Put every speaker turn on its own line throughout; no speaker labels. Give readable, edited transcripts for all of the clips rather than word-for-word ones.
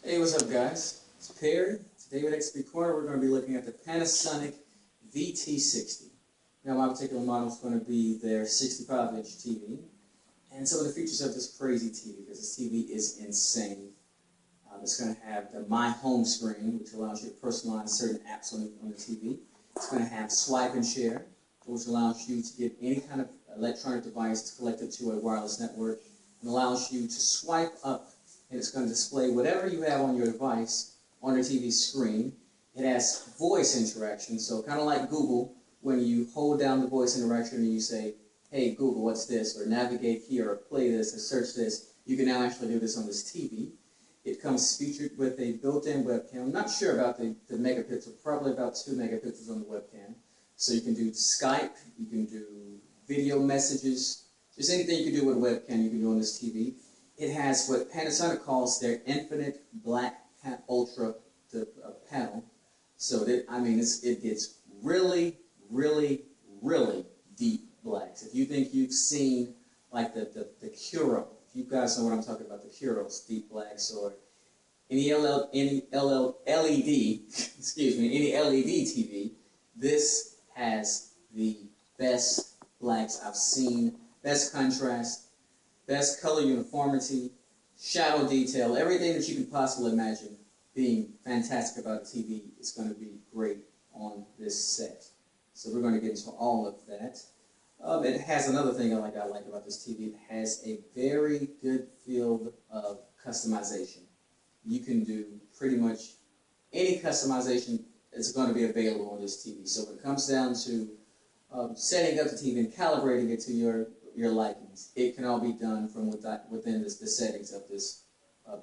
Hey, what's up, guys? It's Perry. Today with XP Corner, we're going to be looking at the Panasonic VT60. Now, my particular model is going to be their 65-inch TV. And some of the features of this crazy TV, because this TV is insane. It's going to have the My Home screen, which allows you to personalize certain apps on the TV. It's going to have Swipe and Share, which allows you to get any kind of electronic device connected to a wireless network, and allows you to swipe up, and it's going to display whatever you have on your device on your TV screen. It has voice interaction, so kind of like Google, when you hold down the voice interaction and you say, hey Google, what's this, or navigate here, or play this, or search this, you can now actually do this on this TV. It comes featured with a built-in webcam. I'm not sure about the megapixel, probably about 2 megapixels on the webcam. So you can do Skype, you can do video messages, just anything you can do with a webcam you can do on this TV. It has what Panasonic calls their Infinite Black Ultra panel. So that, I mean, it gets really, really, really deep blacks. If you think you've seen like the Curo, if you guys know what I'm talking about, the Curo's deep blacks, or any LED, excuse me, any LED TV, this has the best blacks I've seen, best contrast, best color uniformity, shadow detail, everything that you can possibly imagine being fantastic about a TV is going to be great on this set. So we're going to get into all of that. It has another thing I like about this TV. It has a very good field of customization. You can do pretty much any customization that's going to be available on this TV. So when it comes down to setting up the TV and calibrating it to your likings, it can all be done from within the settings of this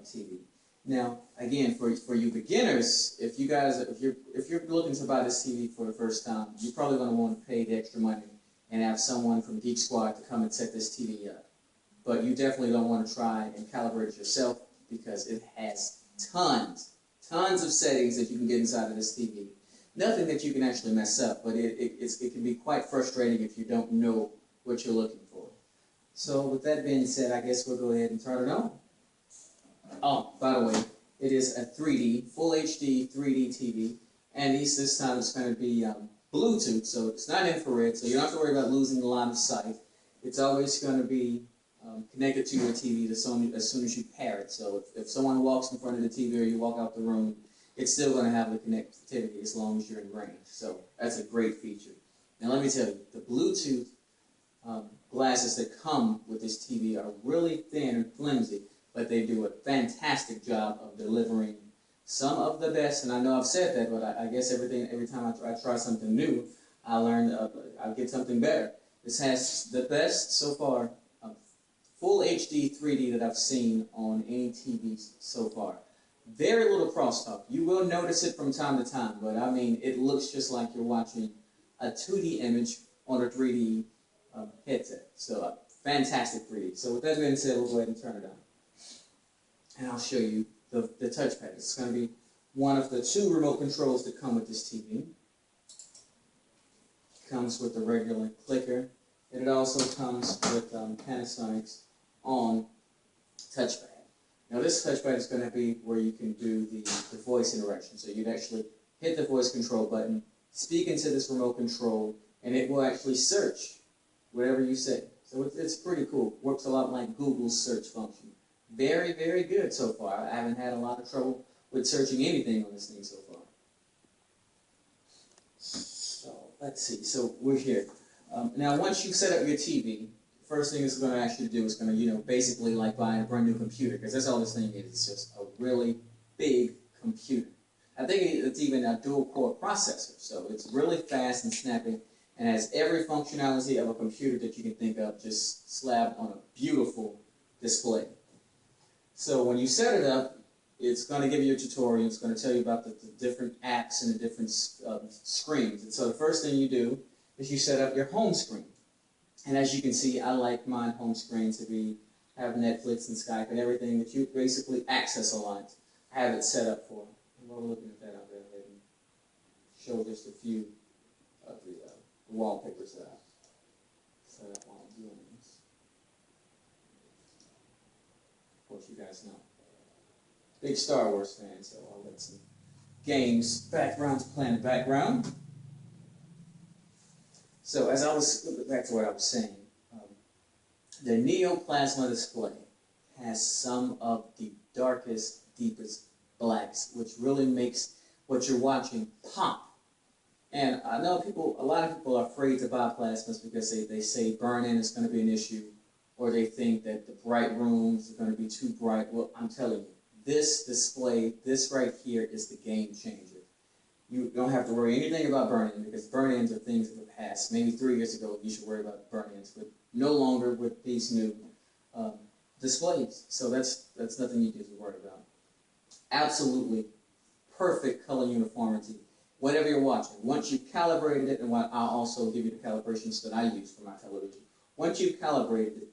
TV. Now, again, for you beginners, if you're looking to buy this TV for the first time, you're probably going to want to pay the extra money and have someone from Geek Squad to come and set this TV up. But you definitely don't want to try and calibrate it yourself, because it has tons of settings that you can get inside of this TV. Nothing that you can actually mess up, but it can be quite frustrating if you don't know what you're looking for. So with that being said, I guess we'll go ahead and turn it on. Oh, by the way, it is a 3D, full HD 3D TV, and this time it's going to be Bluetooth, so it's not infrared, so you don't have to worry about losing the line of sight. It's always going to be connected to your TV as soon as you pair it. So if someone walks in front of the TV or you walk out the room, it's still going to have the connectivity as long as you're in range. So that's a great feature. Now let me tell you, the Bluetooth glasses that come with this TV are really thin and flimsy, but they do a fantastic job of delivering some of the best. And I know I've said that, but I guess every time I try something new, I learn I get something better. This has the best so far full HD 3D that I've seen on any TV so far. Very little crosstalk. You will notice it from time to time, but I mean, it looks just like you're watching a 2D image on a 3D headset. So fantastic 3D. So with that being said, we'll go ahead and turn it on. And I'll show you the touchpad. It's going to be one of the 2 remote controls that come with this TV. It comes with the regular clicker, and it also comes with Panasonic's own touchpad. Now this touchpad is going to be where you can do the voice interaction. So you'd actually hit the voice control button, speak into this remote control, and it will actually search whatever you say. So it's pretty cool. Works a lot like Google's search function. Very, very good so far. I haven't had a lot of trouble with searching anything on this thing so far. So let's see. So we're here. Now once you've set up your TV, first thing it's going to ask you to do is going to, basically like buying a brand new computer, because that's all this thing is. It's just a really big computer. I think it's even a dual-core processor, so it's really fast and snappy, and has every functionality of a computer that you can think of, just slapped on a beautiful display. So when you set it up, it's going to give you a tutorial. It's going to tell you about the different apps and the different screens. And so the first thing you do is you set up your home screen. And as you can see, I like my home screen to have Netflix and Skype and everything that you basically access a lot. I have it set up for. And while we're looking at that, I'll go ahead and show just a few of the wallpapers that I set up while I'm doing this. Of course, you guys know. big Star Wars fan, so I'll let some games backgrounds play in the background. So as I was, back to what I was saying, the Neo Plasma display has some of the darkest, deepest blacks, which really makes what you're watching pop. And I know a lot of people are afraid to buy plasmas because they say burn-in is going to be an issue, or they think that the bright rooms are going to be too bright. Well, I'm telling you, this display, this right here is the game changer. You don't have to worry anything about burn-in because burn-ins are things of the past. Maybe 3 years ago you should worry about burn-ins, but no longer with these new displays. So that's nothing you need to worry about. Absolutely perfect color uniformity. Whatever you're watching, once you've calibrated it, and I'll also give you the calibrations that I use for my television. Once you've calibrated it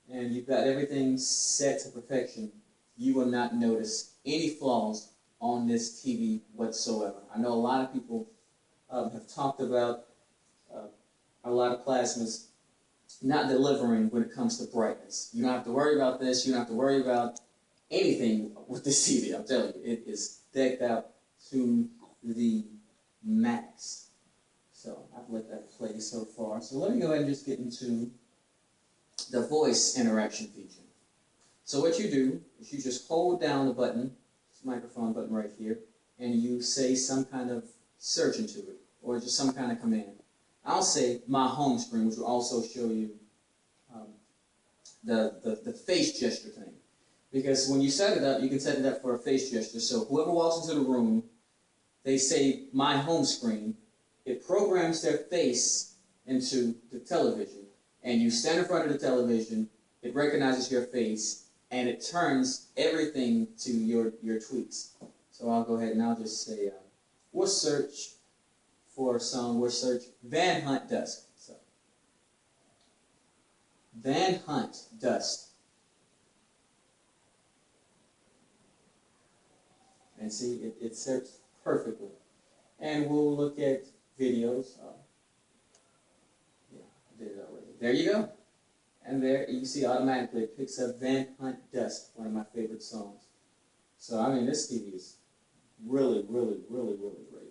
and you've got everything set to perfection, you will not notice any flaws on this TV whatsoever. I know a lot of people have talked about a lot of plasmas not delivering when it comes to brightness. You don't have to worry about this. You don't have to worry about anything with this TV. I'm telling you, it is decked out to the max. So I've let that play so far. So let me go ahead and just get into the voice interaction feature. So what you do is you just hold down the button, this microphone button right here, and you say some kind of search into it, or just some kind of command. I'll say my home screen, which will also show you the face gesture thing. Because when you set it up, you can set it up for a face gesture. So whoever walks into the room, they say my home screen, it programs their face into the television, and you stand in front of the television, it recognizes your face, and it turns everything to your tweets. So I'll go ahead and I'll just say, we'll search for a song, we'll search Van Hunt Dusk. So, Van Hunt Dusk. And see, it searched perfectly. And we'll look at videos. Yeah, I did it already. There you go. And there you see automatically it picks up Van Hunt Dusk, one of my favorite songs. So I mean, this TV is really, really, really, really great.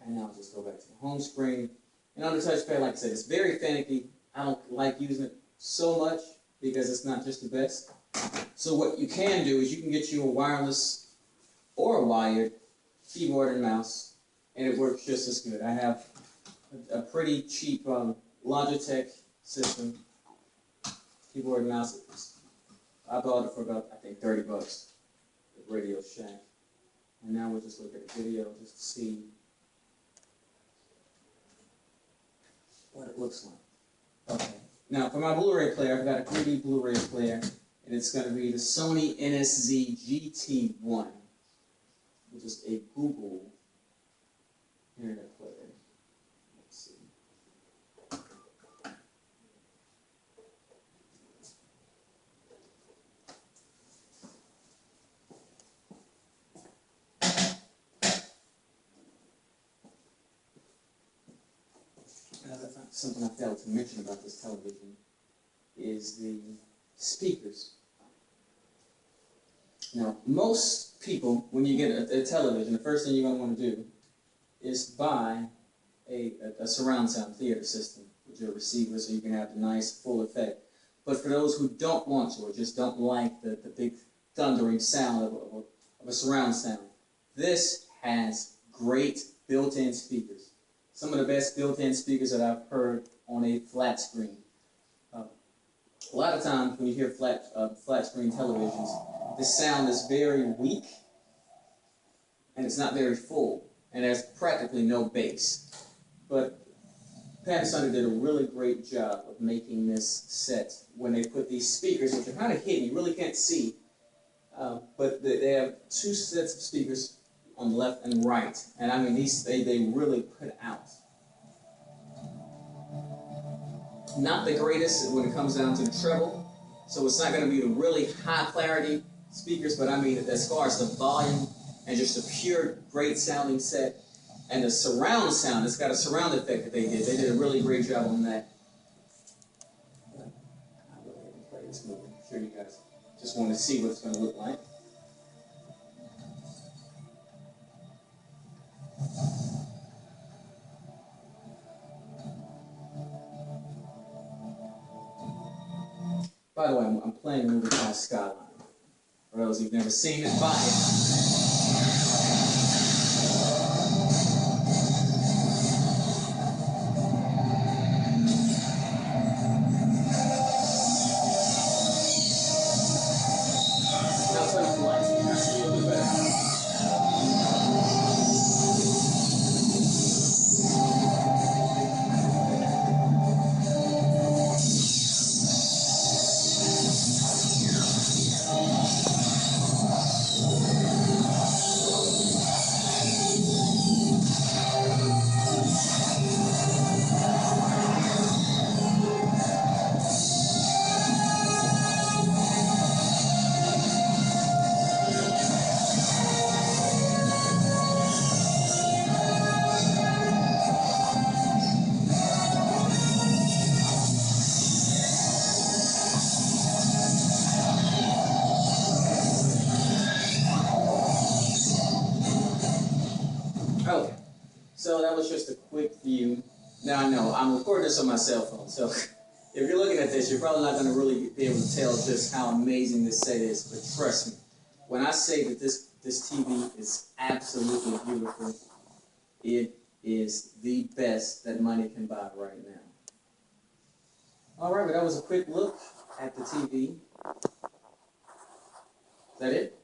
And now I'll just go back to the home screen. And on the touchpad, like I said, it's very finicky. I don't like using it so much because it's not just the best. So what you can do is you can get you a wireless or a wired keyboard and mouse, and it works just as good. I have a pretty cheap Logitech system, keyboard and mouse. I bought it for about, I think, 30 bucks at Radio Shack. And now we'll just look at a video just to see what it looks like. Okay. Now, for my Blu-ray player, I've got a 3D Blu-ray player, and it's going to be the Sony NSZ GT1, which is a Google internet player. Let's see. Something I failed to mention about this television is the speakers. Now, most people, when you get a television, the first thing you're going to want to do is buy a surround sound theater system with your receiver so you can have the nice full effect. But for those who don't want to or just don't like the big thundering sound of a surround sound, this has great built-in speakers. Some of the best built-in speakers that I've heard on a flat screen. A lot of times when you hear flat screen televisions, the sound is very weak and it's not very full, and there's practically no bass. But Panasonic did a really great job of making this set when they put these speakers, which are kind of hidden, you really can't see, but they have two sets of speakers on the left and right, and I mean they really put out. Not the greatest when it comes down to the treble, so it's not going to be the really high clarity speakers, but I mean as far as the volume and just a pure great sounding set, and the surround sound, it's got a surround effect that they did. They did a really great job on that. I'll go ahead and play this movie. I'm sure you guys just want to see what it's going to look like. By the way, I'm playing a movie called Skyline. For those who've never seen it, buy it. Now turn off the lights. That's a little bit better. Okay, so that was just a quick view. Now I know, I'm recording this on my cell phone, so if you're looking at this, you're probably not going to really be able to tell just how amazing this set is, but trust me, when I say that this TV is absolutely beautiful, it is the best that money can buy right now. Alright, but that was a quick look at the TV. Is that it?